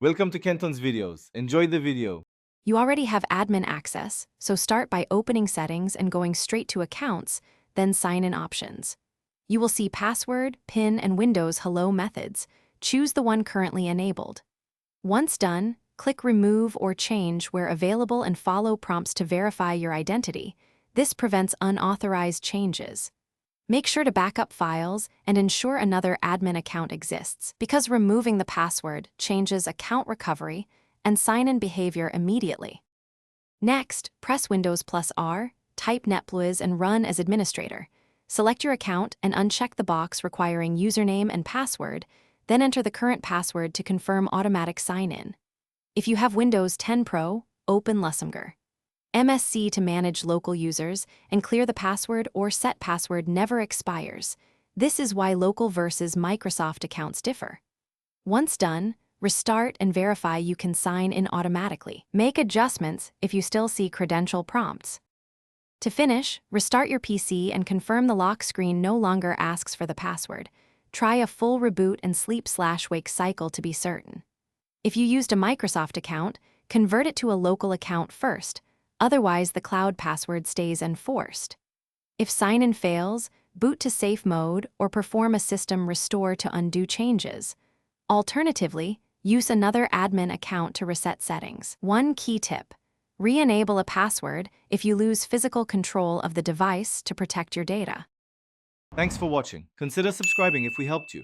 Welcome to Kenton's videos. Enjoy the video. You already have admin access, so start by opening Settings and going straight to Accounts, then Sign-in options. You will see Password, PIN, and Windows Hello methods. Choose the one currently enabled. Once done, click Remove or Change where available and follow prompts to verify your identity. This prevents unauthorized changes. Make sure to back up files and ensure another admin account exists, because removing the password changes account recovery and sign-in behavior immediately. Next, press Windows plus R, type NetBlizz and run as administrator. Select your account and uncheck the box requiring username and password, then enter the current password to confirm automatic sign-in. If you have Windows 10 Pro, open Lusumger. MSC to manage local users, and clear the password or set password never expires. This is why local versus Microsoft accounts differ. Once done, restart and verify you can sign in automatically. Make adjustments if you still see credential prompts. To finish, restart your PC and confirm the lock screen no longer asks for the password. Try a full reboot and sleep/wake cycle to be certain. If you used a Microsoft account, convert it to a local account first. Otherwise, the cloud password stays enforced. If sign-in fails, boot to safe mode or perform a system restore to undo changes. Alternatively, use another admin account to reset settings. One key tip: re-enable a password if you lose physical control of the device to protect your data. Thanks for watching. Consider subscribing if we helped you.